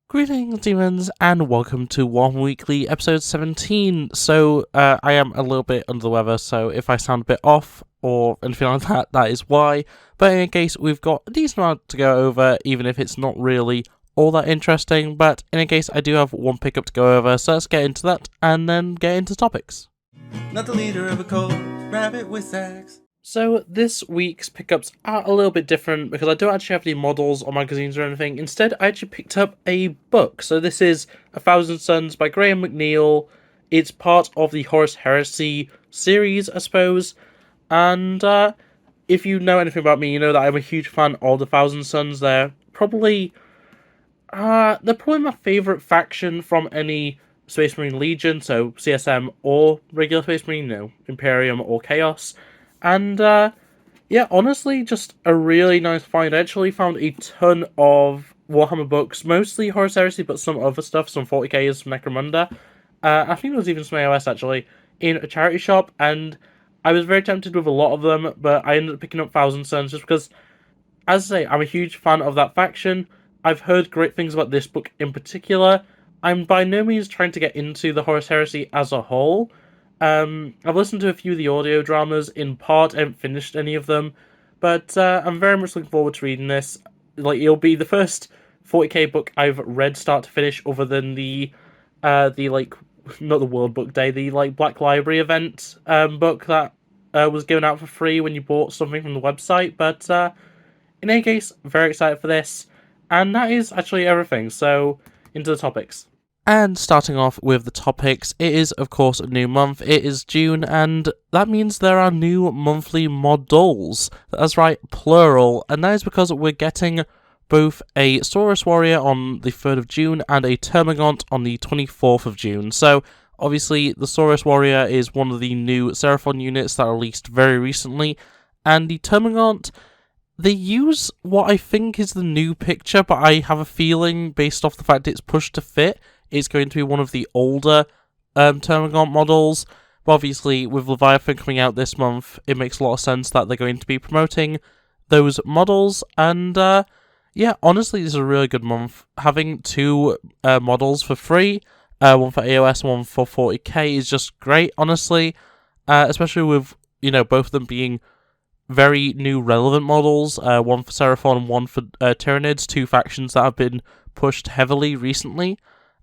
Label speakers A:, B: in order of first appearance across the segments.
A: Greetings, demons, and welcome to Warhammer Weekly, episode 17. So, I am a little bit under the weather, so if I sound a bit off or anything like that, that is why. But in any case, we've got a decent amount to go over, even if it's not really all that interesting. But in any case, I do have one pickup to go over, so let's get into that, and then get into topics.
B: Not the leader of a cult, RabbitWithAxe.
A: So this week's pickups are a little bit different because I don't actually have any models or magazines or anything. Instead, I actually picked up a book. So this is A Thousand Suns by Graham McNeil. It's part of the Horus Heresy series, I suppose. And if you know anything about me, you know that I'm a huge fan of the Thousand Suns. They're probably my favourite faction from any Space Marine Legion, so CSM or regular Space Marine, Imperium or Chaos. And, yeah, honestly, just a really nice find. I actually found a ton of Warhammer books, mostly Horus Heresy, but some other stuff, some 40Ks, some Necromunda. I think there was even some AOS, actually, in a charity shop, and I was very tempted with a lot of them, but I ended up picking up Thousand Suns just because, as I say, I'm a huge fan of that faction. I've heard great things about this book in particular. I'm by no means trying to get into the Horus Heresy as a whole. I've listened to a few of the audio dramas in part. I haven't finished any of them, but I'm very much looking forward to reading this. It'll be the first 40k book I've read start to finish, other than the not the World Book Day, the Black Library event book that was given out for free when you bought something from the website. But in any case, very excited for this, and that is actually everything. So into the topics. And starting off with the topics, it is, of course, a new month. It is June, and that means there are new monthly models. That's right, plural. And that is because we're getting both a Saurus Warrior on the 3rd of June and a Termagant on the 24th of June. So, obviously, the Saurus Warrior is one of the new Seraphon units that released very recently. And the Termagant, they use what I think is the new picture, but I have a feeling, based off the fact it's pushed to fit, it's going to be one of the older Termagant models. But obviously, with Leviathan coming out this month, it makes a lot of sense that they're going to be promoting those models. And yeah, honestly, this is a really good month. Having two models for free, one for AOS, one for 40k, is just great, honestly. Especially with, both of them being very new relevant models. One for Seraphon and one for Tyranids, two factions that have been pushed heavily recently.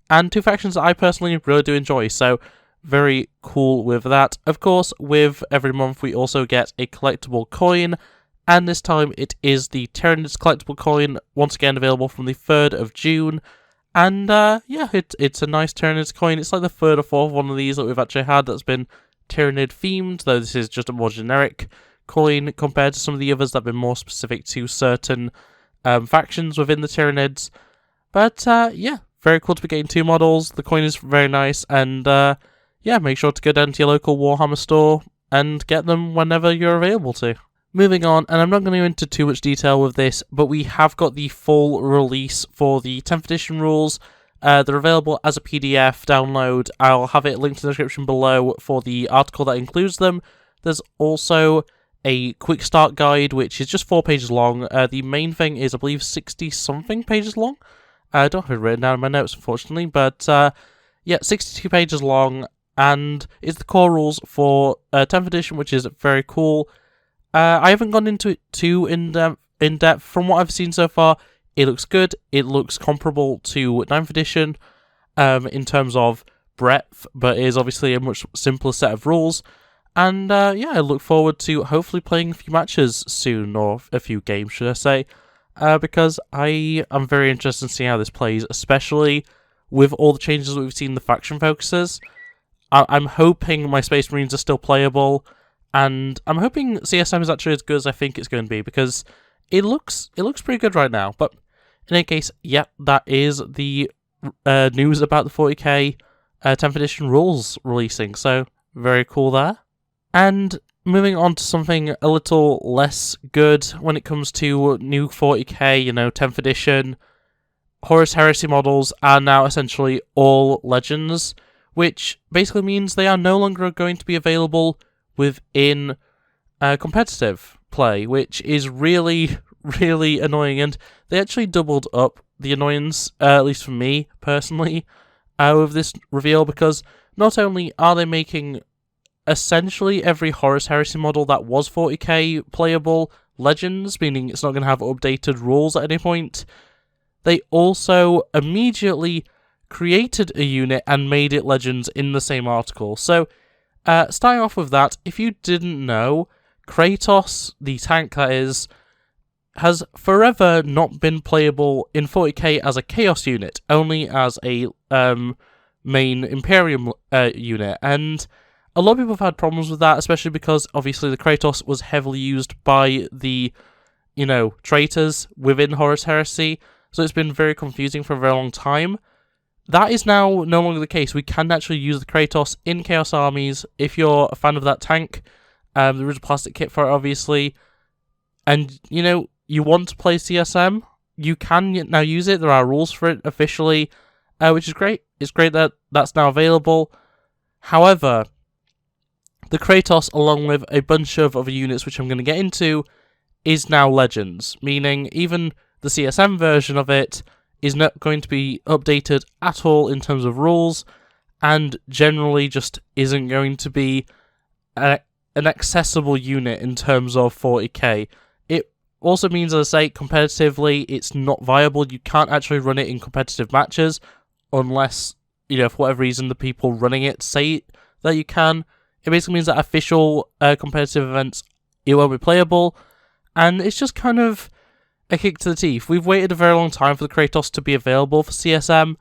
A: And two factions that I personally really do enjoy, so very cool with that. Of course, with every month we also get a collectible coin, and this time it is the Tyranids collectible coin, once again available from the 3rd of June. And yeah, it's a nice Tyranids coin. It's like the 3rd or 4th one of these that we've actually had that's been Tyranid themed, though this is just a more generic coin compared to some of the others that have been more specific to certain factions within the Tyranids. But yeah, very cool to be getting two models. The coin is very nice, and yeah, make sure to go down to your local Warhammer store and get them whenever you're available to. Moving on, and I'm not going to go into too much detail with this, but we have got the full release for the 10th edition rules. They're available as a PDF download. I'll have it linked in the description below for the article that includes them. There's also a quick start guide, which is just 4 pages long. The main thing is, I believe, 60-something pages long. I don't have it written down in my notes, unfortunately, but yeah, 62 pages long, and it's the core rules for 10th edition, which is very cool. I haven't gone into it too in depth. From what I've seen so far, it looks good. It looks comparable to 9th edition in terms of breadth, but it is obviously a much simpler set of rules. And yeah, I look forward to hopefully playing a few matches soon, or a few games, should I say. Because I am very interested in seeing how this plays, especially with all the changes that we've seen in the faction focuses. I'm hoping my Space Marines are still playable, and I'm hoping CSM is actually as good as I think it's going to be, because it looks pretty good right now. But in any case, yeah, that is the news about the 40k 10th edition rules releasing, so very cool there. And moving on to something a little less good when it comes to new 40k, 10th edition, Horus Heresy models are now essentially all legends, which basically means they are no longer going to be available within competitive play, which is really, really annoying. And they actually doubled up the annoyance, at least for me personally, with this reveal, because not only are they making essentially every Horus Heresy model that was 40k playable Legends, meaning it's not going to have updated rules at any point, they also immediately created a unit and made it Legends in the same article. So, starting off with that, if you didn't know, Kratos, the tank that is, has forever not been playable in 40k as a Chaos unit, only as a main Imperium unit, and a lot of people have had problems with that, especially because obviously the Kratos was heavily used by the, traitors within Horus Heresy, so it's been very confusing for a very long time. That is now no longer the case. We can actually use the Kratos in Chaos armies if you're a fan of that tank. There is a plastic kit for it, obviously, and, you want to play CSM, you can now use it. There are rules for it officially, which is great. It's great that that's now available. However, the Kratos, along with a bunch of other units which I'm going to get into, is now Legends, meaning even the CSM version of it is not going to be updated at all in terms of rules, and generally just isn't going to be an accessible unit in terms of 40k. It also means, as I say, competitively, it's not viable. You can't actually run it in competitive matches, unless, for whatever reason, the people running it say that you can. It basically means that official competitive events, it won't be playable, and it's just kind of a kick to the teeth. We've waited a very long time for the Kratos to be available for CSM,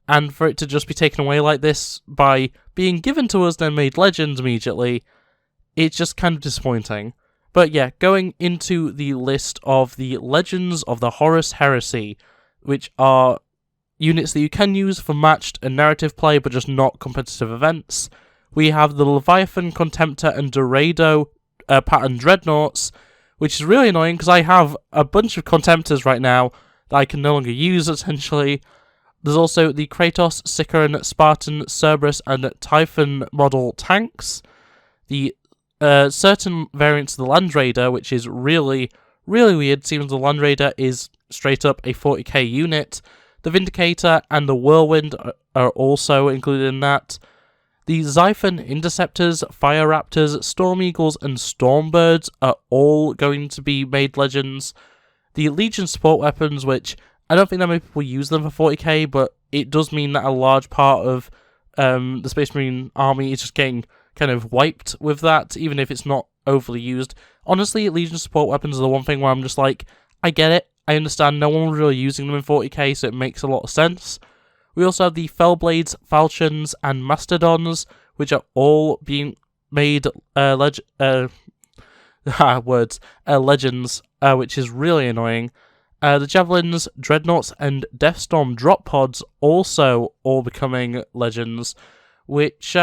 A: and for it to just be taken away like this by being given to us then made Legends immediately, it's just kind of disappointing. But yeah, going into the list of the Legends of the Horus Heresy, which are units that you can use for matched and narrative play, but just not competitive events. We have the Leviathan, Contemptor, and Dorado pattern Dreadnoughts, which is really annoying because I have a bunch of Contemptors right now that I can no longer use, essentially. There's also the Kratos, Sicaran, Spartan, Cerberus, and Typhon model tanks. The certain variants of the Land Raider, which is really, really weird. Seems the Land Raider is straight up a 40k unit. The Vindicator and the Whirlwind are also included in that. The Xiphon, Interceptors, Fire Raptors, Storm Eagles, and Stormbirds are all going to be made Legends. The Legion support weapons, which I don't think that many people use them for 40k, but it does mean that a large part of the Space Marine army is just getting kind of wiped with that, even if it's not overly used. Honestly, Legion support weapons are the one thing where I'm just like, I get it, I understand, no one was really using them in 40k, so it makes a lot of sense. We also have the Fellblades, Falchions, and Mastodons, which are all being made Legends, which is really annoying. The Javelins, Dreadnoughts, and Deathstorm drop pods also all becoming Legends, which,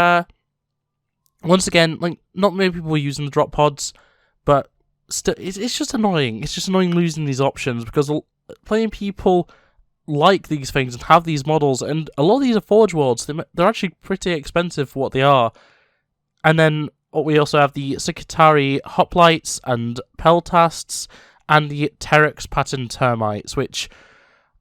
A: once again, not many people are using the drop pods, but still, it's just annoying. It's just annoying losing these options, because plenty of people like these things and have these models, and a lot of these are Forge Worlds. They're actually pretty expensive for what they are. And then we also have the Sikatari Hoplites and Peltasts, and the Terex pattern Termites, which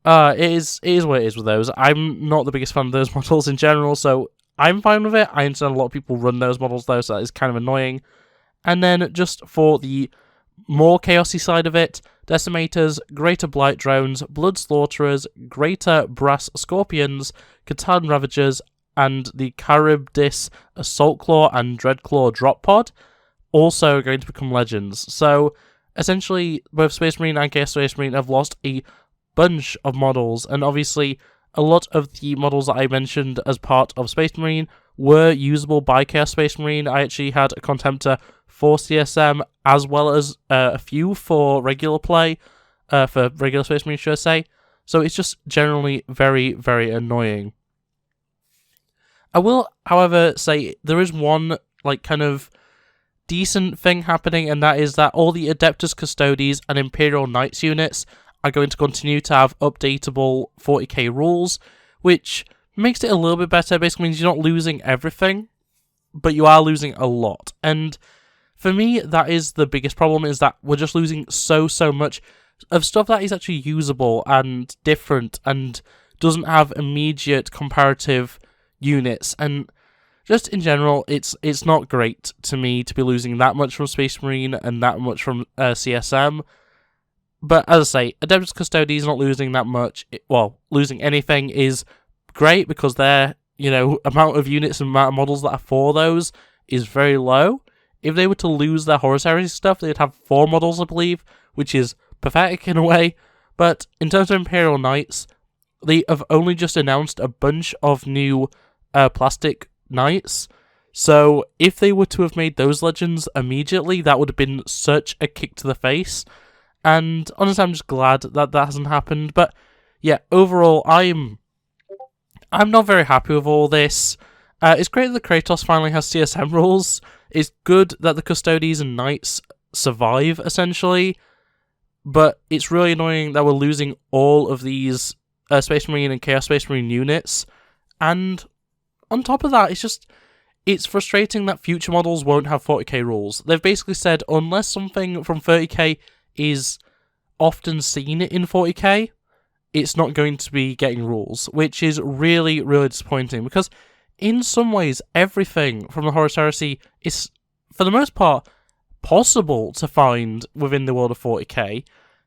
A: it is what it is with those. I'm not the biggest fan of those models in general, so I'm fine with it. I understand a lot of people run those models though, so that is kind of annoying. And then just for the more chaosy side of it, Decimators, Greater Blight Drones, Blood Slaughterers, Greater Brass Scorpions, Catan Ravagers, and the Charybdis Assault Claw and Dreadclaw drop pod also going to become Legends. So essentially, both Space Marine and Chaos Space Marine have lost a bunch of models, and obviously a lot of the models that I mentioned as part of Space Marine were usable by Chaos Space Marine. I actually had a Contemptor for CSM, as well as a few for regular play, for regular Space Marine, should I say. So it's just generally very, very annoying. I will, however, say there is one, kind of decent thing happening, and that is that all the Adeptus Custodes and Imperial Knights units are going to continue to have updatable 40k rules, which makes it a little bit better. Basically means you're not losing everything, but you are losing a lot. And for me, that is the biggest problem, is that we're just losing so much. of stuff that is actually usable and different and doesn't have immediate comparative units. And just in general, it's not great to me to be losing that much from Space Marine and that much from CSM. But as I say, Adeptus Custodes not losing that much, losing anything is great because their, amount of units and amount of models that are for those is very low. If they were to lose their Horus Heresy stuff, they'd have 4 models, I believe, which is pathetic in a way. But in terms of Imperial Knights, they have only just announced a bunch of new plastic knights. So if they were to have made those legends immediately, that would have been such a kick to the face. And honestly, I'm just glad that hasn't happened. But yeah, overall, I'm not very happy with all this. It's great that Kratos finally has CSM rules. It's good that the Custodes and Knights survive, essentially. But it's really annoying that we're losing all of these Space Marine and Chaos Space Marine units. And on top of that, it's frustrating that future models won't have 40k rules. They've basically said, unless something from 30k is often seen in 40k, it's not going to be getting rules, which is really, really disappointing, because in some ways, everything from the Horus Heresy is, for the most part, possible to find within the world of 40k.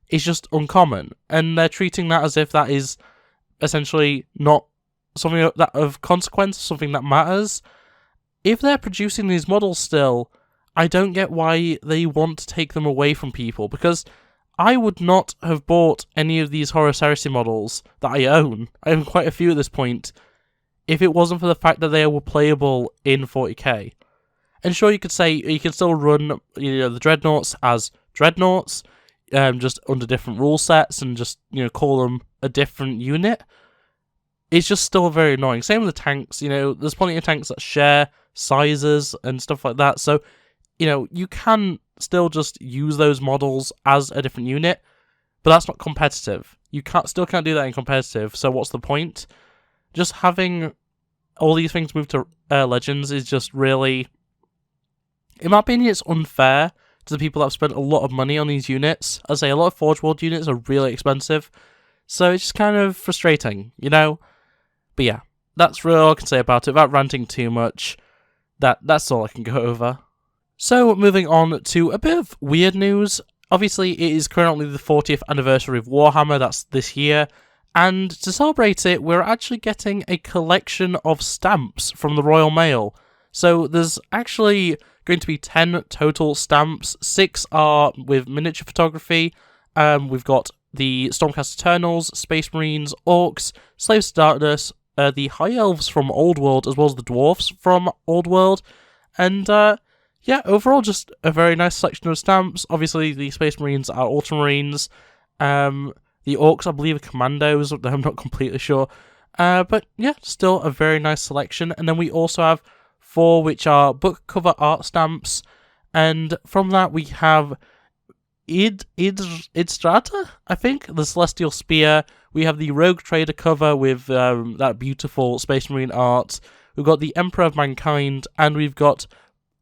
A: It's just uncommon, and they're treating that as if that is essentially not something that of consequence, something that matters. If they're producing these models still, I don't get why they want to take them away from people, because I would not have bought any of these Horus Heresy models that I own quite a few at this point, if it wasn't for the fact that they were playable in 40k. And sure, you could say you can still run the Dreadnoughts as Dreadnoughts, just under different rule sets, and just call them a different unit. It's just still very annoying. Same with the tanks. There's plenty of tanks that share sizes and stuff like that. So you can still just use those models as a different unit, but that's not competitive. You still can't do that in competitive. So what's the point? Just having all these things move to Legends is just really, in my opinion, it's unfair to the people that have spent a lot of money on these units. As I say, a lot of Forge World units are really expensive, so it's just kind of frustrating, But yeah, that's really all I can say about it, without ranting too much. That's all I can go over. So, moving on to a bit of weird news. Obviously, it is currently the 40th anniversary of Warhammer, that's this year, and to celebrate it, we're actually getting a collection of stamps from the Royal Mail. So, there's actually going to be 10 total stamps. 6 are with miniature photography. We've got the Stormcast Eternals, Space Marines, Orcs, Slaves to Darkness, the High Elves from Old World, as well as the Dwarfs from Old World, and yeah, overall just a very nice selection of stamps. Obviously, the Space Marines are Ultramarines, the Orcs, I believe, are Commandos, I'm not completely sure, but yeah, still a very nice selection. And then we also have 4 which are book cover art stamps, and from that we have Idstrata, I think, the Celestial Spear. We have the Rogue Trader cover with that beautiful Space Marine art. We've got the Emperor of Mankind, and we've got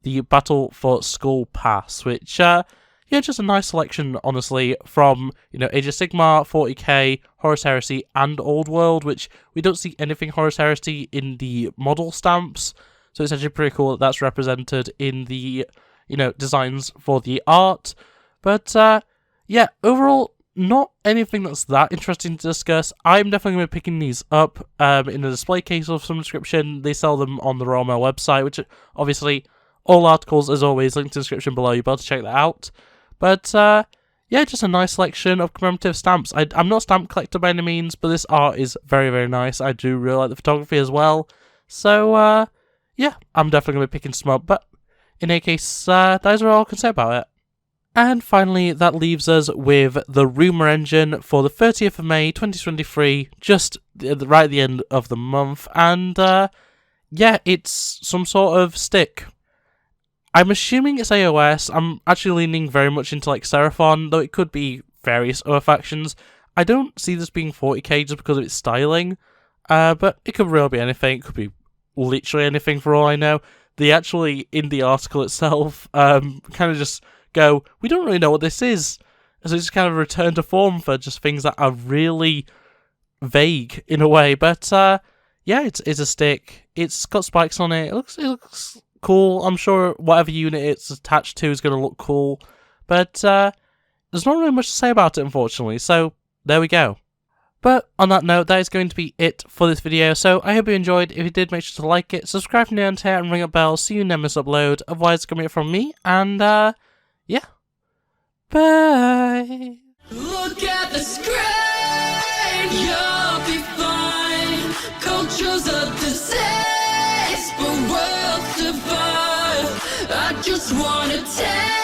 A: the Battle for Skull Pass, which, just a nice selection, honestly, from, Age of Sigmar, 40k, Horus Heresy, and Old World, which we don't see anything Horus Heresy in the model stamps, so it's actually pretty cool that that's represented in the, designs for the art. But, yeah, overall, not anything that's that interesting to discuss. I'm definitely going to be picking these up in a display case of some description. They sell them on the Royal Mail website, which, obviously, all articles, as always, linked in the description below. You'll be able to check that out. But, yeah, just a nice selection of commemorative stamps. I'm not a stamp collector by any means, but this art is very, very nice. I do really like the photography as well. So, yeah, I'm definitely going to be picking some up. But, in any case, those are all I can say about it. And finally, that leaves us with the Rumour Engine for the 30th of May 2023, just right at the end of the month. And, yeah, it's some sort of stick. I'm assuming it's AOS. I'm actually leaning very much into, Seraphon, though it could be various other factions. I don't see this being 40k just because of its styling, but it could really be anything. It could be literally anything for all I know. They actually, in the article itself, kind of just go, we don't really know what this is. So it's kind of a return to form for just things that are really vague in a way. But yeah, it's a stick. It's got spikes on it. It looks cool. I'm sure whatever unit it's attached to is going to look cool. But there's not really much to say about it, unfortunately. So there we go. But on that note, that is going to be it for this video. So I hope you enjoyed. If you did, make sure to like it, subscribe to the here, and ring a bell so you never miss upload. Otherwise, it's coming from me. And yeah, bye.
C: Look at the screen, you'll be fine. Culture's a disease, but we'll survive. I just wanna take